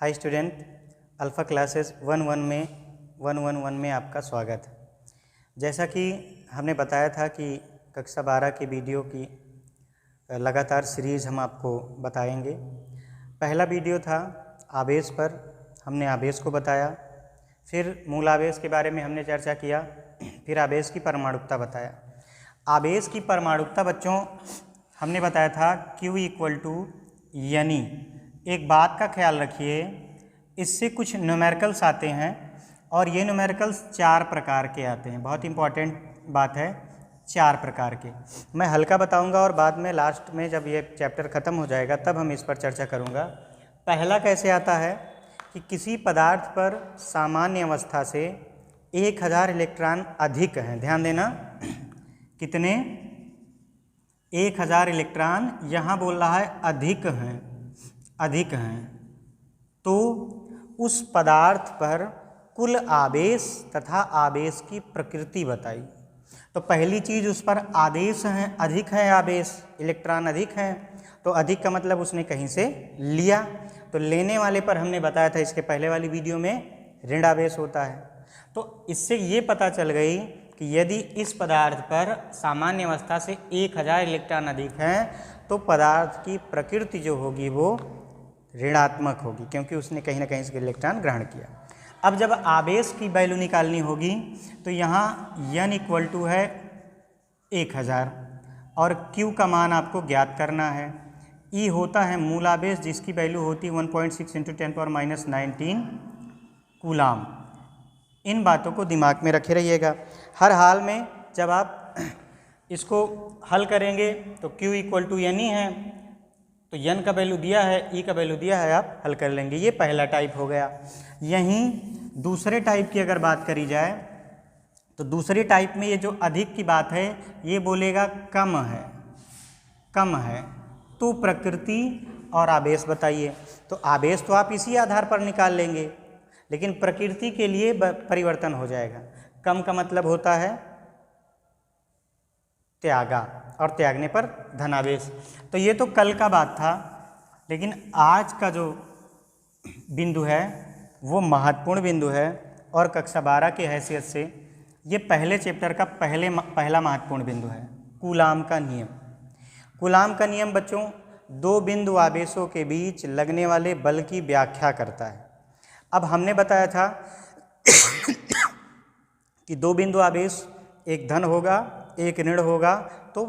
Hi student, alpha classes 111 में आपका स्वागत है। जैसा कि हमने बताया था कि कक्षा 12 की वीडियो की लगातार सीरीज़ हम आपको बताएंगे। पहला वीडियो था आवेश पर, हमने आवेश को बताया, फिर मूल आवेश के बारे में हमने चर्चा किया, फिर आवेश की परमाणुकता बताया। आवेश की परमाणुकता बच्चों हमने बताया था Q = यानी एक बात का ख्याल रखिए, इससे कुछ न्यूमेरिकल्स आते हैं और ये न्यूमेरिकल्स 4 प्रकार के आते हैं। बहुत इंपॉर्टेंट बात है, 4 प्रकार के। मैं हल्का बताऊंगा और बाद में लास्ट में जब ये चैप्टर ख़त्म हो जाएगा तब हम इस पर चर्चा करूंगा। पहला कैसे आता है कि किसी पदार्थ पर सामान्य अवस्था से 1000 इलेक्ट्रॉन अधिक हैं। ध्यान देना, कितने? 1000 इलेक्ट्रॉन, यहाँ बोल रहा है अधिक हैं, अधिक हैं। तो उस पदार्थ पर कुल आवेश तथा आवेश की प्रकृति बताई। तो पहली चीज़, उस पर आवेश हैं, अधिक है आवेश, इलेक्ट्रॉन अधिक हैं। तो अधिक का मतलब उसने कहीं से लिया, तो लेने वाले पर हमने बताया था इसके पहले वाली वीडियो में ऋण आवेश होता है। तो इससे ये पता चल गई कि यदि इस पदार्थ पर सामान्य अवस्था से 1000 इलेक्ट्रॉन अधिक हैं तो पदार्थ की प्रकृति जो होगी वो ऋणात्मक होगी, क्योंकि उसने कहीं ना कहीं से इलेक्ट्रॉन ग्रहण किया। अब जब आवेश की वैल्यू निकालनी होगी तो यहाँ N = है 1000 और Q का मान आपको ज्ञात करना है। E होता है मूल आवेश जिसकी वैल्यू होती है 1.6 × 10⁻19 कूलाम। इन बातों को दिमाग में रखे रहिएगा। हर हाल में जब आप इसको हल करेंगे तो Q = N ही है, तो N का वैल्यू दिया है, E का वैल्यू दिया है, आप हल कर लेंगे। ये पहला टाइप हो गया। यहीं दूसरे टाइप की अगर बात करी जाए तो दूसरे टाइप में ये जो अधिक की बात है ये बोलेगा कम है, कम है। तो प्रकृति और आवेश बताइए। तो आवेश तो आप इसी आधार पर निकाल लेंगे, लेकिन प्रकृति के लिए परिवर्तन हो जाएगा। कम का मतलब होता है त्यागा, और त्यागने पर धनावेश। तो ये तो कल का बात था, लेकिन आज का जो बिंदु है वो महत्वपूर्ण बिंदु है और कक्षा 12 की हैसियत से ये पहले चैप्टर का पहला महत्वपूर्ण बिंदु है, कूलाम का नियम। कूलाम का नियम बच्चों 2 बिंदु आवेशों के बीच लगने वाले बल की व्याख्या करता है। अब हमने बताया था कि 2 बिंदु आवेश, एक धन होगा एक ऋण होगा तो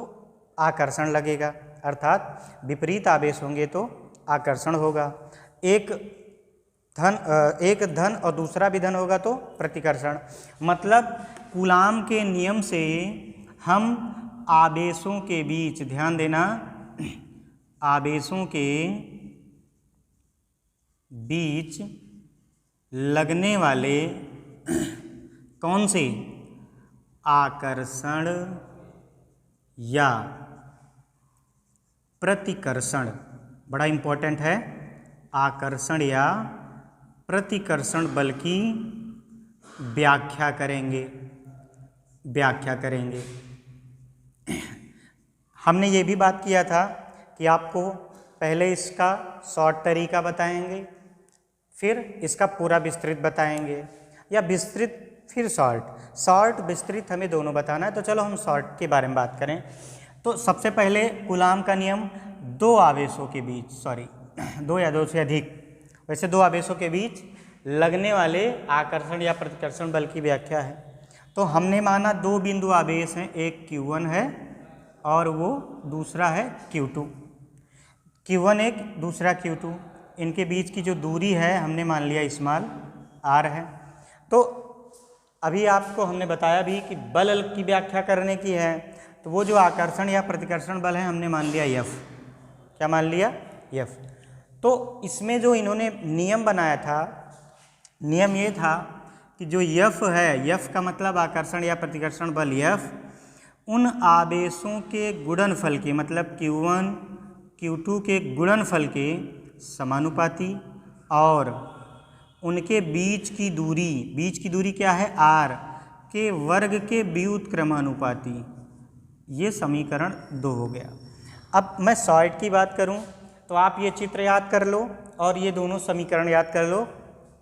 आकर्षण लगेगा, अर्थात विपरीत आवेश होंगे तो आकर्षण होगा। एक धन और दूसरा भी धन होगा तो प्रतिकर्षण। मतलब कूलाम के नियम से हम आवेशों के बीच, ध्यान देना, आवेशों के बीच लगने वाले कौन से आकर्षण या प्रतिकर्षण, बड़ा इंपॉर्टेंट है, आकर्षण या प्रतिकर्षण बल की व्याख्या करेंगे, व्याख्या करेंगे। हमने ये भी बात किया था कि आपको पहले इसका शॉर्ट तरीका बताएंगे, फिर इसका पूरा विस्तृत बताएंगे, या विस्तृत फिर शॉर्ट विस्तृत, हमें दोनों बताना है। तो चलो हम शॉर्ट के बारे में बात करें। तो सबसे पहले कूलाम का नियम 2 आवेशों के बीच, 2 या 2 से अधिक, वैसे 2 आवेशों के बीच लगने वाले आकर्षण या प्रतिकर्षण बल की व्याख्या है। तो हमने माना 2 बिंदु आवेश हैं, एक Q1 है और वो दूसरा है Q2। Q1 एक, दूसरा Q2, इनके बीच की जो दूरी है हमने मान लिया स्मॉल r है। तो अभी आपको हमने बताया भी कि बल की व्याख्या करने की है, तो वो जो आकर्षण या प्रतिकर्षण बल है हमने मान लिया F। क्या मान लिया? F। तो इसमें जो इन्होंने नियम बनाया था, नियम ये था कि जो F है, F का मतलब आकर्षण या प्रतिकर्षण बल F, उन आवेशों के गुणनफल के, मतलब Q1 Q2 के गुणनफल के समानुपाती और उनके बीच की दूरी क्या है? r के वर्ग के व्युत्क्रमानुपाती। ये समीकरण 2 हो गया। अब मैं शॉर्ट की बात करूं तो तो आप ये चित्र याद कर लो और ये दोनों समीकरण याद कर लो,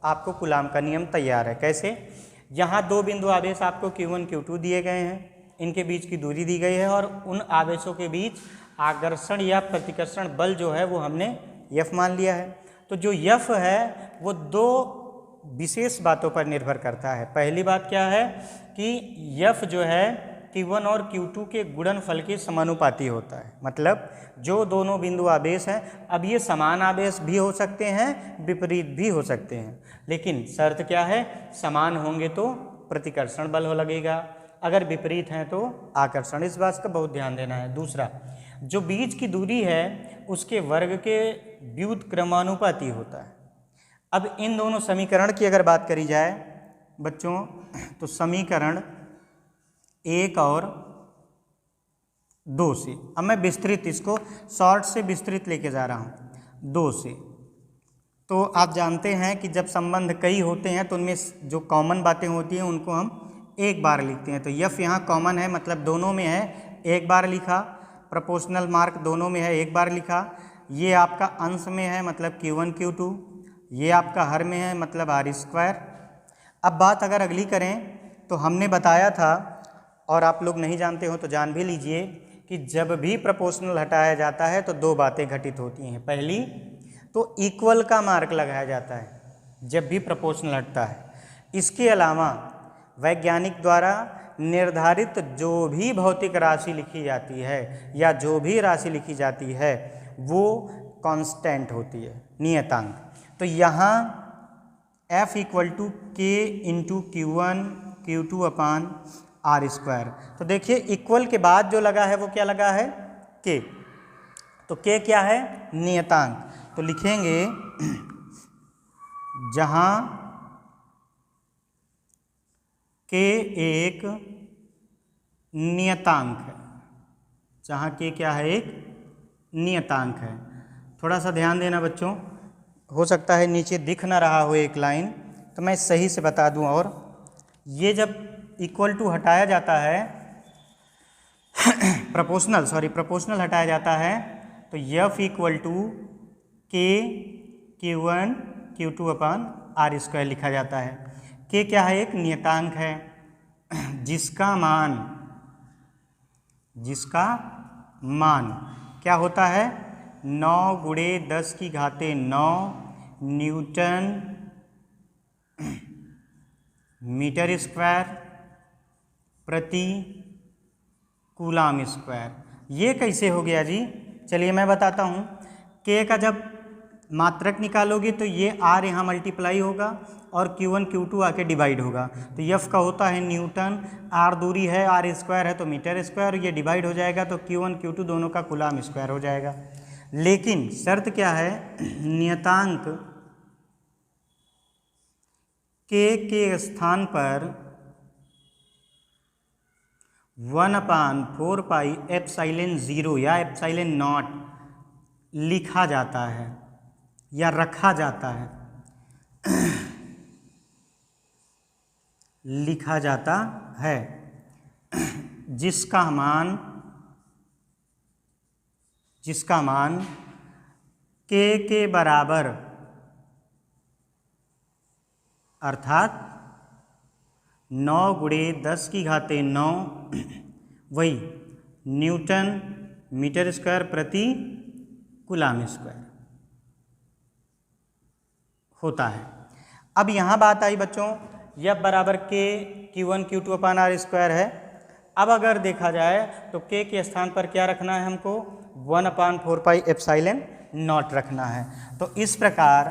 आपको कूलाम का नियम तैयार है। कैसे? यहाँ दो बिंदु आवेश आपको Q1 Q2 दिए गए हैं, इनके बीच की दूरी दी गई है और उन आवेशों के बीच आकर्षण या प्रतिकर्षण बल जो है वो हमने F मान लिया है। तो जो F है वो दो विशेष बातों पर निर्भर करता है। पहली बात क्या है कि F जो है Q1 और Q2 के गुणनफल के समानुपाती होता है। मतलब जो दोनों बिंदु आवेश हैं, अब ये समान आवेश भी हो सकते हैं, विपरीत भी हो सकते हैं, लेकिन शर्त क्या है? समान होंगे तो प्रतिकर्षण बल हो लगेगा, अगर विपरीत हैं तो आकर्षण। इस बात का बहुत ध्यान देना है। दूसरा, जो बीच की दूरी है उसके वर्ग के व्युत्क्रमानुपाती होता है। अब इन दोनों समीकरण की अगर बात करी जाए बच्चों, तो समीकरण 1 और 2 से, अब मैं विस्तृत इसको शॉर्ट से विस्तृत लेके जा रहा हूँ 2 से। तो आप जानते हैं कि जब संबंध कई होते हैं तो उनमें जो कॉमन बातें होती हैं उनको हम एक बार लिखते हैं। तो F यहाँ कॉमन है, मतलब दोनों में है, एक बार लिखा। प्रोपोर्शनल मार्क दोनों में है, एक बार लिखा। ये आपका अंश में है, मतलब Q1 Q2। ये आपका हर में है, मतलब R²। अब बात अगर अगली करें तो हमने बताया था, और आप लोग नहीं जानते हो तो जान भी लीजिए, कि जब भी प्रोपोर्शनल हटाया जाता है तो दो बातें घटित होती हैं। पहली तो इक्वल का मार्क लगाया जाता है जब भी प्रोपोर्शनल हटता है। इसके अलावा वैज्ञानिक द्वारा निर्धारित जो भी भौतिक राशि लिखी जाती है या जो भी राशि लिखी जाती है वो कांस्टेंट होती है, नियतांक। तो यहाँ F = K × Q1 Q2 / R²। तो देखिए इक्वल के बाद जो लगा है वो क्या लगा है? K। तो K क्या है? नियतांक। तो लिखेंगे जहाँ K एक नियतांक है, जहाँ K क्या है? एक नियतांक है। थोड़ा सा ध्यान देना बच्चों, हो सकता है नीचे दिख ना रहा हो एक लाइन, तो मैं सही से बता दूं। और ये जब इक्वल टू हटाया जाता है प्रोपोर्शनल हटाया जाता है तो F = K Q1 Q2 / R² लिखा जाता है। K क्या है? एक नियतांक है जिसका मान क्या होता है? 9 × 10⁻9 न्यूटन मीटर² प्रति कूलाम²। ये कैसे हो गया जी? चलिए मैं बताता हूँ। K का जब मात्रक निकालोगे तो ये R यहाँ मल्टीप्लाई होगा और Q1 Q2 आके डिवाइड होगा। तो F का होता है न्यूटन, R दूरी है, R² है तो मीटर², ये डिवाइड हो जाएगा तो Q1 Q2 दोनों का कूलाम² हो जाएगा। लेकिन शर्त क्या है? नियतांक K के स्थान पर 1/4πε0 या ε0 लिखा जाता है या रखा जाता है लिखा जाता है, जिसका मान K के बराबर अर्थात 9 × 10⁻9 वही न्यूटन मीटर² प्रति कूलाम² होता है। अब यहाँ बात आई बच्चों, F = K Q1 Q2 / R² है। अब अगर देखा जाए तो K के स्थान पर क्या रखना है? हमको 1/4πε0 रखना है। तो इस प्रकार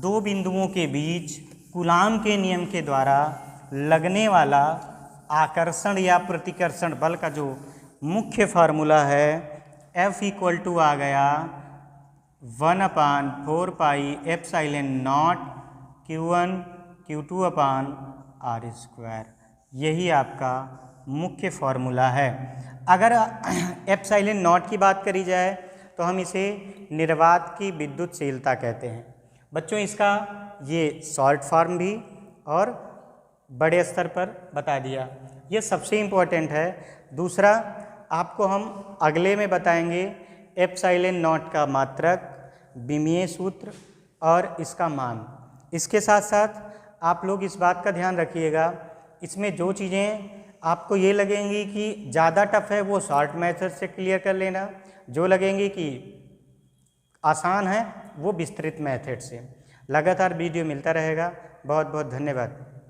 दो बिंदुओं के बीच कूलाम के नियम के द्वारा लगने वाला आकर्षण या प्रतिकर्षण बल का जो मुख्य फार्मूला है F = आ गया 1/4πε0 Q1 Q2 / R²। यही आपका मुख्य फार्मूला है। अगर ε0 की बात करी जाए तो हम इसे निर्वात की विद्युतशीलता कहते हैं। बच्चों इसका ये शॉर्ट फॉर्म भी और बड़े स्तर पर बता दिया, ये सबसे इम्पोर्टेंट है। दूसरा आपको हम अगले में बताएंगे ε0 का मात्रक विमीय सूत्र और इसका मान। इसके साथ साथ आप लोग इस बात का ध्यान रखिएगा, इसमें जो चीज़ें आपको ये लगेंगी कि ज़्यादा टफ है वो शॉर्ट मेथड से क्लियर कर लेना, जो लगेंगी कि आसान है वो विस्तृत मेथड से। लगातार वीडियो मिलता रहेगा। बहुत बहुत धन्यवाद।